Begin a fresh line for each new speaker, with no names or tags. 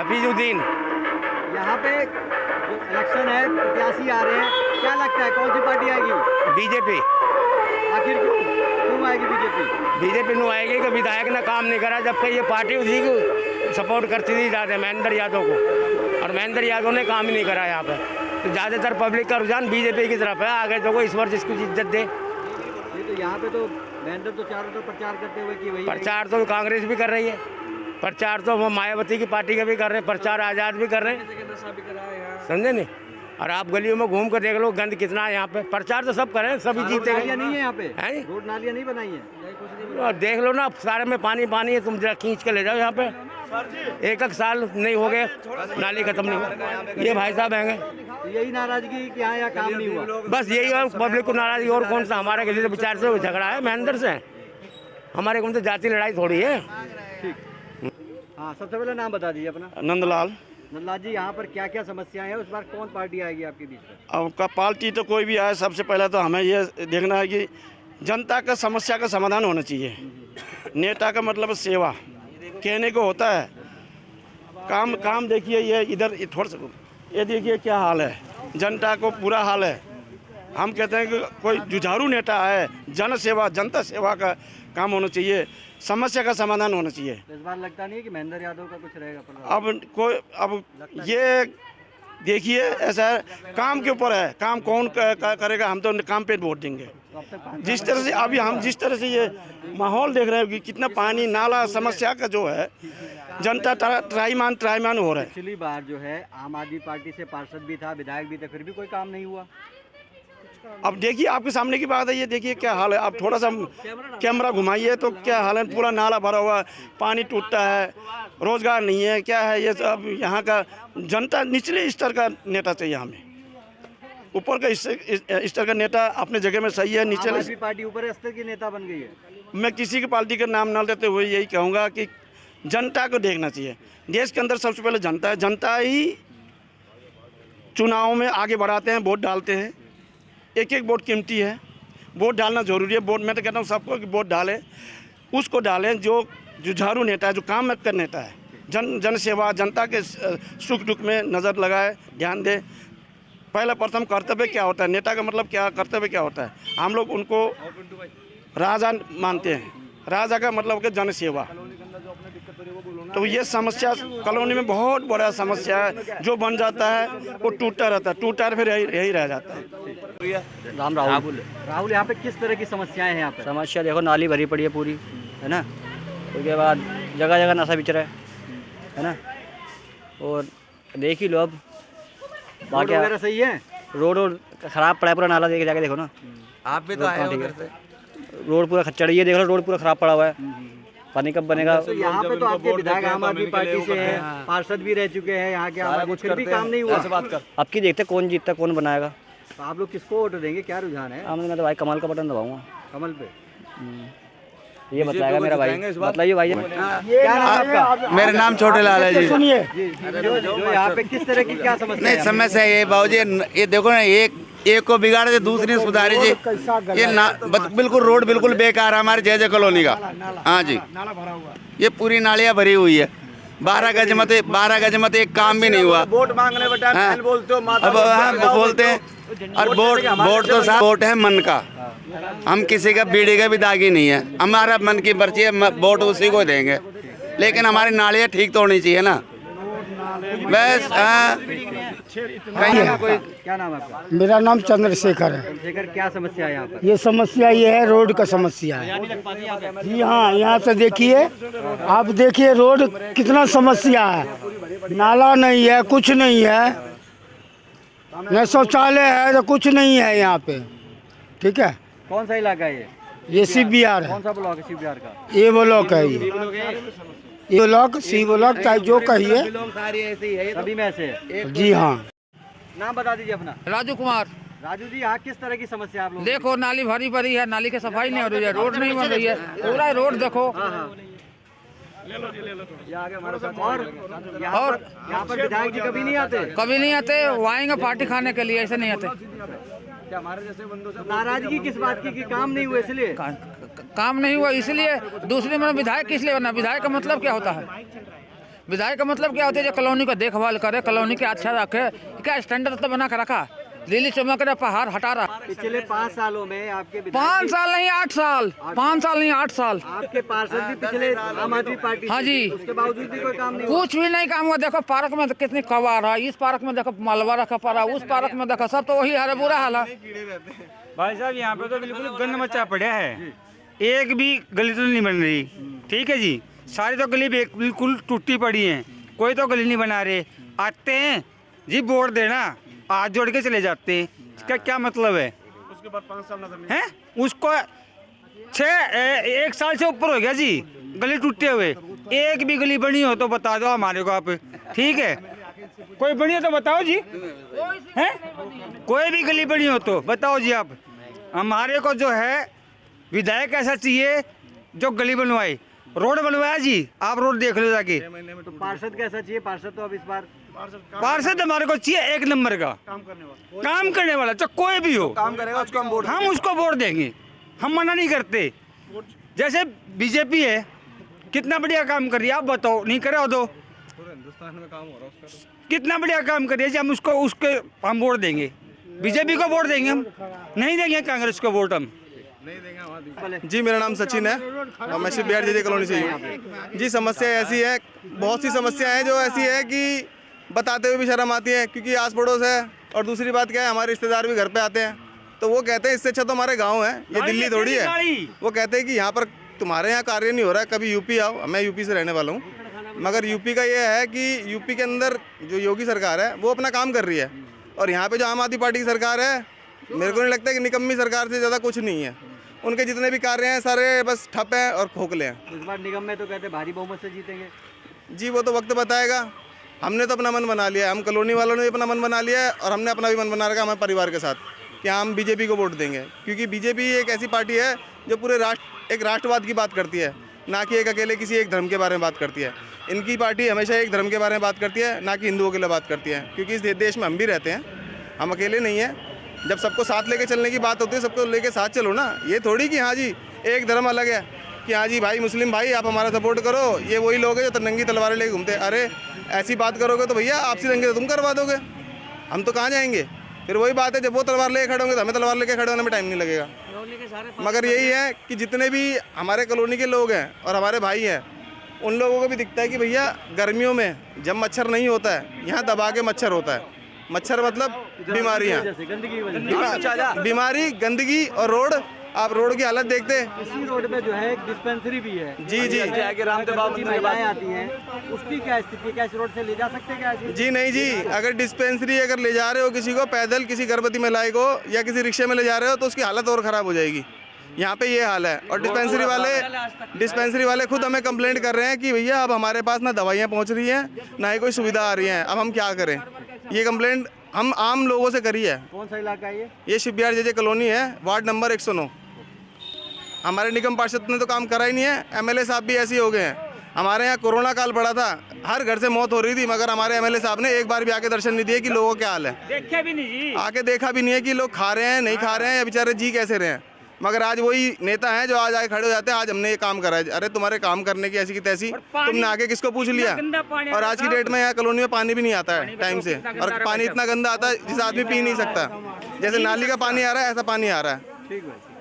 हफीजुद्दीन।
यहाँ पे जो इलेक्शन है, प्रत्याशी आ रहे हैं, क्या लगता है कौन सी पार्टी आएगी?
बीजेपी।
आखिर क्यों आएगी बीजेपी?
बीजेपी नु आएगी कि विधायक ने काम नहीं करा, जबकि ये पार्टी उसी को सपोर्ट करती थी ज़्यादा, महेंद्र यादव को, और महेंद्र यादव ने काम ही नहीं करा यहाँ पे। तो ज़्यादातर पब्लिक का रुझान बीजेपी की तरफ है। आगे जो इस वर्ष इसको इज्जत दे।
तो यहाँ पे तो महेंद्र तो चारों तरफ प्रचार करते हुए कि वही
प्रचार तो कांग्रेस भी कर रही है, प्रचार तो वो मायावती की पार्टी का भी कर रहे हैं, प्रचार आज़ाद भी कर रहे हैं, समझे नहीं। और आप गलियों में घूम कर देख लो गंद कितना है यहाँ पे। प्रचार तो सब करें, सभी जीते
नालियाँ नहीं है यहाँ पे,
हैं
रोड नालियाँ नहीं बनाई है।
देख लो ना, सारे में पानी पानी है। तुम जरा खींच के ले जाओ यहाँ पे। एक साल नहीं हो गए, नाली खत्म नहीं हुआ। ये भाई साहब हैं,
यही नाराजगी कि यहाँ काम नहीं हुआ,
बस यही। और पब्लिक को नाराजगी और कौन सा? हमारे किसी से विचार से झगड़ा है महेंद्र से, हमारे कौन तो जाति लड़ाई थोड़ी है।
ठीक। हाँ, सबसे पहले नाम बता दीजिए अपना।
नंदलाल।
नंदलाल जी, यहाँ पर क्या क्या समस्याएं हैं? उस बार कौन पार्टी आएगी आपके बीच में?
अब का पार्टी तो कोई भी आए, सबसे पहले तो हमें ये देखना है कि जनता का समस्या का समाधान होना चाहिए। नेता का मतलब सेवा कहने को होता है, काम देखिए। ये इधर थोड़ा सा ये देखिए क्या हाल है, जनता को पूरा हाल है। हम कहते हैं कि कोई जुझारू नेता है, जन सेवा जनता सेवा का काम होना चाहिए, समस्या का समाधान होना चाहिए।
इस बार लगता नहीं है कि महेंद्र यादव का कुछ रहेगा?
अब ये देखिए, ऐसा है, काम के ऊपर है, काम कौन करेगा। हम तो काम पे वोट देंगे। जिस तरह से अभी हम जिस तरह से ये माहौल देख रहे हैं कि कितना पानी नाला समस्या का जो है, जनता त्राईमान हो रहा है।
पिछली बार जो है आम आदमी पार्टी से पार्षद भी था, विधायक भी थे, फिर भी कोई काम नहीं हुआ।
अब देखिए आपके सामने की बात है, ये देखिए क्या हाल है। आप थोड़ा सा कैमरा घुमाइए तो क्या हाल है, पूरा नाला भरा हुआ है, पानी टूटता है, रोजगार नहीं है, क्या है ये सब। यहाँ का जनता निचले स्तर का नेता चाहिए हमें, ऊपर का स्तर का नेता अपने जगह में सही है। नीचे
पार्टी ऊपर स्तर की नेता बन गई है।
मैं किसी की पार्टी का नाम न लेते हुए यही कहूँगा कि जनता को देखना चाहिए। देश के अंदर सबसे पहले जनता है, जनता ही चुनाव में आगे बढ़ाते हैं, वोट डालते हैं। एक एक वोट कीमती है, वोट डालना जरूरी है। वोट मैं तो कहता हूँ सबको कि वोट डालें, उसको डालें जो जुझारू नेता है, जो काम कर नेता है, जन सेवा, जनता के सुख दुख में नज़र लगाए, ध्यान दे। पहला प्रथम कर्तव्य क्या होता है, नेता का मतलब क्या, कर्तव्य क्या होता है। हम लोग उनको राजा मानते हैं, राजा का मतलब है जन सेवा। तो ये समस्या कॉलोनी में बहुत बड़ा समस्या है, जो बन जाता है वो टूटता रहता है, टूटता फिर यही रह जाता है।
राहुल, यहाँ पे किस तरह की समस्याएं हैं? यहाँ पे समस्या देखो, नाली भरी पड़ी है पूरी, है ना। उसके बाद जगह जगह नशा बिच रहा है ना। और देख ही लो, अब बाकी वगैरह सही है, रोड खराब पड़ा है पूरा, नाला देख जाके देखो ना। आप भी तो आए हो, रोड पूरा खच्चड़, ये देख लो, रोड पूरा खराब पड़ा हुआ है। पानी कब बनेगा? तो यहाँ पे तो आपके विधायक आम आदमी पार्टी से हैं, पार्षद भी रह चुके हैं यहाँ के, फिर भी काम नहीं हुआ। अब की देखते कौन जीतता कौन बनाएगा। तो आप लोग किसको वोट देंगे, क्या रुझान है? मैं तो भाई कमल का बटन दबाऊंगा। कमल पे ये बताएगा मेरा भाई। बताइए भाई, क्या नाम है आपका?
मेरा नाम छोटे लाल है जी।
सुनिए, जो यहाँ पे किस तरह की क्या समस्या?
नहीं, समस्या ये बाबूजी, ये देखो ना, एक को बिगाड़े थे दूसरी सुधारी जी। ये बिल्कुल रोड बिल्कुल बेकार है हमारे जय कॉलोनी का। हाँ जी, ये पूरी नालियाँ भरी हुई है। 12 गज मत एक काम भी नहीं हुआ।
वोट मांगने बेटा बोलते हो,
अब हाँ बोलते हैं। और वोट तो साहब वोट है मन का, हम किसी का बीड़ी का भी दागी नहीं है। हमारा मन की पर्ची है, वोट उसी को देंगे। लेकिन हमारी नालियाँ ठीक तो होनी चाहिए ना, बस।
क्या नाम है आपका?
मेरा नाम चंद्रशेखर है।
चंद्रशेखर, क्या समस्या है यहाँ पर?
ये समस्या ये है, रोड का समस्या है जी। हाँ, यहाँ से देखिए, आप देखिए रोड कितना समस्या है। नाला नहीं है, कुछ नहीं है, न शौचालय है, तो कुछ नहीं है यहाँ पे। ठीक है।
कौन सा इलाका है
ये CBR है।
कौन सा ब्लॉक है CBR का?
ये ब्लॉक है, ये ब्लॉक सी ब्लॉक, चाहे जो कहिए,
सभी में से।
जी हाँ।
नाम बता दीजिए अपना।
राजू कुमार।
राजू जी, यहाँ किस तरह की समस्या आप लोग?
देखो, नाली भरी पड़ी है, नाली की सफाई नहीं हो रही है, रोड नहीं बन रही है, पूरा रोड देखो।
और यहाँ पर विधायक जी कभी नहीं आते?
कभी नहीं आते, वो आएंगे पार्टी खाने के लिए, ऐसे नहीं आते।
नाराजगी किस बात की कि काम नहीं हुआ इसलिए?
काम नहीं हुआ इसलिए। दूसरे में विधायक किस लिए बना? विधायक का मतलब क्या होता है? विधायक का मतलब क्या होता है, जो कॉलोनी का देखभाल करे, कॉलोनी के अच्छा रखे, क्या स्टैंडर्ड तो बना कर रखा, लिली चमक रहा, पहाड़ हटा रहा।
पिछले 5 सालों में आपके
5 साल नहीं 8 साल, 5 साल नहीं 8 साल।
आपके पार्षद भी पिछले आम आदमी पार्टी
हाँ जी,
उसके बावजूद भी कोई काम नहीं
कुछ भी नहीं काम हुआ। देखो पार्क में कितनी कबाड़ है, इस पार्क में देखो मालवा रखा पड़ा, उस पार्क में देखो सब तो वही है, बुरा हाल है।
भाई साहब यहाँ पे तो बिल्कुल गंद मचा पड़ा है, एक भी गली तो नहीं बन रही। ठीक है जी, सारी तो गली बिल्कुल टूटी पड़ी है, कोई तो गली नहीं बना रहे। आते हैं जी वोट देना, हाथ जोड़ के चले जाते हैं, इसका क्या मतलब है?
उसके बाद 5 साल नजर नहीं
हैं उसको 1 साल से ऊपर हो गया जी गली टूटे हुए। एक भी गली बनी हो तो बता दो हमारे को आप, ठीक है? कोई बनी हो तो बताओ जी, हैं? कोई भी गली बनी हो तो बताओ जी आप। हमारे को जो है विधायक ऐसा चाहिए जो गली बनवाए, रोड बनवाया जी, आप रोड देख लो जाके।
तो पार्षद कैसा चाहिए? पार्षद तो अब इस बार
पार्षद हमारे को चाहिए 1 नंबर का काम करने वाला, चाहे कोई भी हो
काम करेगा उसको
हम उसको वोट देंगे, हम मना नहीं करते। जैसे बीजेपी है, कितना बढ़िया काम कर रही है, आप बताओ, नहीं करे हो तो हिंदुस्तान में काम हो रहा है, कितना बढ़िया काम कर रही है जी, हम उसके हम वोट देंगे, बीजेपी को वोट देंगे, हम नहीं देंगे कांग्रेस को वोट, हम
जी। मेरा नाम सचिन है और मैं शिव बिहार JJ कॉलोनी से हूँ जी। समस्या ऐसी है, बहुत सी समस्याएं जो ऐसी है कि बताते हुए भी शर्म आती है, क्योंकि आस पड़ोस है। और दूसरी बात क्या है, हमारे रिश्तेदार भी घर पे आते हैं तो वो कहते हैं इससे अच्छा तो हमारे गांव है, ये दिल्ली थोड़ी है। वो कहते हैं कि यहाँ पर तुम्हारे यहाँ कार्य नहीं हो रहा है, कभी यूपी आओ। मैं यूपी से रहने वाला हूँ, मगर यूपी का ये है कि यूपी के अंदर जो योगी सरकार है वो अपना काम कर रही है, और यहाँ पे जो आम आदमी पार्टी की सरकार है, मेरे को नहीं लगता कि निकम्मी सरकार से ज़्यादा कुछ नहीं है। उनके जितने भी कार्य हैं सारे बस ठप हैं और खोखले हैं।
इस बार निगम में तो कहते भारी बहुमत से जीतेंगे
जी। वो तो वक्त बताएगा, हमने तो अपना मन बना लिया है, हम कॉलोनी वालों ने भी अपना मन बना लिया है, और हमने अपना भी मन बना रखा हमारे परिवार के साथ कि हम बीजेपी को वोट देंगे, क्योंकि बीजेपी एक ऐसी पार्टी है जो पूरे एक राष्ट्रवाद की बात करती है, ना कि एक अकेले किसी एक धर्म के बारे में बात करती है। इनकी पार्टी हमेशा एक धर्म के बारे में बात करती है, ना कि हिंदुओं के लिए बात करती है, क्योंकि इस देश में हम भी रहते हैं, हम अकेले नहीं हैं। जब सबको साथ लेके चलने की बात होती है, सबको लेके साथ चलो ना। ये थोड़ी कि हाँ जी एक धर्म अलग है, कि हाँ जी भाई मुस्लिम भाई आप हमारा सपोर्ट करो, ये वही लोग हैं जो नंगी तलवारें लेके घूमते हैं। अरे ऐसी बात करोगे तो भैया आपसी दंगे तो तुम करवा दोगे, हम तो कहाँ जाएंगे? फिर वही बात है, जब वो तलवार लेके खड़े होंगे तो हमें तलवार लेके खड़े होने में टाइम नहीं लगेगा। मगर यही है कि जितने भी हमारे कॉलोनी के लोग हैं और हमारे भाई हैं, उन लोगों को भी दिखता है कि भैया गर्मियों में जब मच्छर नहीं होता है, यहाँ दबा के मच्छर होता है। मच्छर मतलब बीमारियाँ, बीमारी, गंदगी और रोड। आप रोड की हालत देखते हैं,
इसी रोड पे जो है एक डिस्पेंसरी भी है
जी जी।
महिलाएं आती हैं, उसकी क्या स्थिति, क्या इस रोड से ले जा सकते हैं क्या ऐसे?
जी नहीं जी, अगर डिस्पेंसरी अगर ले जा रहे हो किसी को पैदल, किसी गर्भवती महिला को या किसी रिक्शे में ले जा रहे हो, तो उसकी हालत और ख़राब हो जाएगी। यहाँ पे ये हाल है। और डिस्पेंसरी वाले खुद हमें कंप्लेंट कर रहे हैं कि भैया अब हमारे पास ना दवाइयाँ पहुँच रही हैं, ना ही कोई सुविधा आ रही है, अब हम क्या करें। ये कंप्लेंट हम आम लोगों से करी है।
कौन सा इलाका है ये?
ये शिव बिहार JJ कॉलोनी है, वार्ड नंबर 109। हमारे निगम पार्षद ने तो काम करा ही नहीं है, MLA साहब भी ऐसे ही हो गए हैं। हमारे यहाँ कोरोना काल पड़ा था, हर घर से मौत हो रही थी, मगर हमारे MLA साहब ने एक बार भी आके दर्शन नहीं दिए कि लोगों का क्या हाल है।
देखा भी नहीं जी,
आके देखा भी नहीं है कि लोग खा रहे हैं नहीं खा रहे हैं या बेचारे जी कैसे रहे हैं। मगर आज वही नेता हैं जो आज आके खड़े हो जाते हैं, आज हमने ये काम करा है। अरे तुम्हारे काम करने की ऐसी की तैसी, तुमने आके किसको पूछ लिया? और आज की डेट में यहाँ कॉलोनी में पानी भी नहीं आता है टाइम से, और पानी इतना गंदा आता है जिसे आदमी पी नहीं सकता। जैसे नाली का पानी आ रहा है ऐसा पानी आ रहा है।
ठीक है।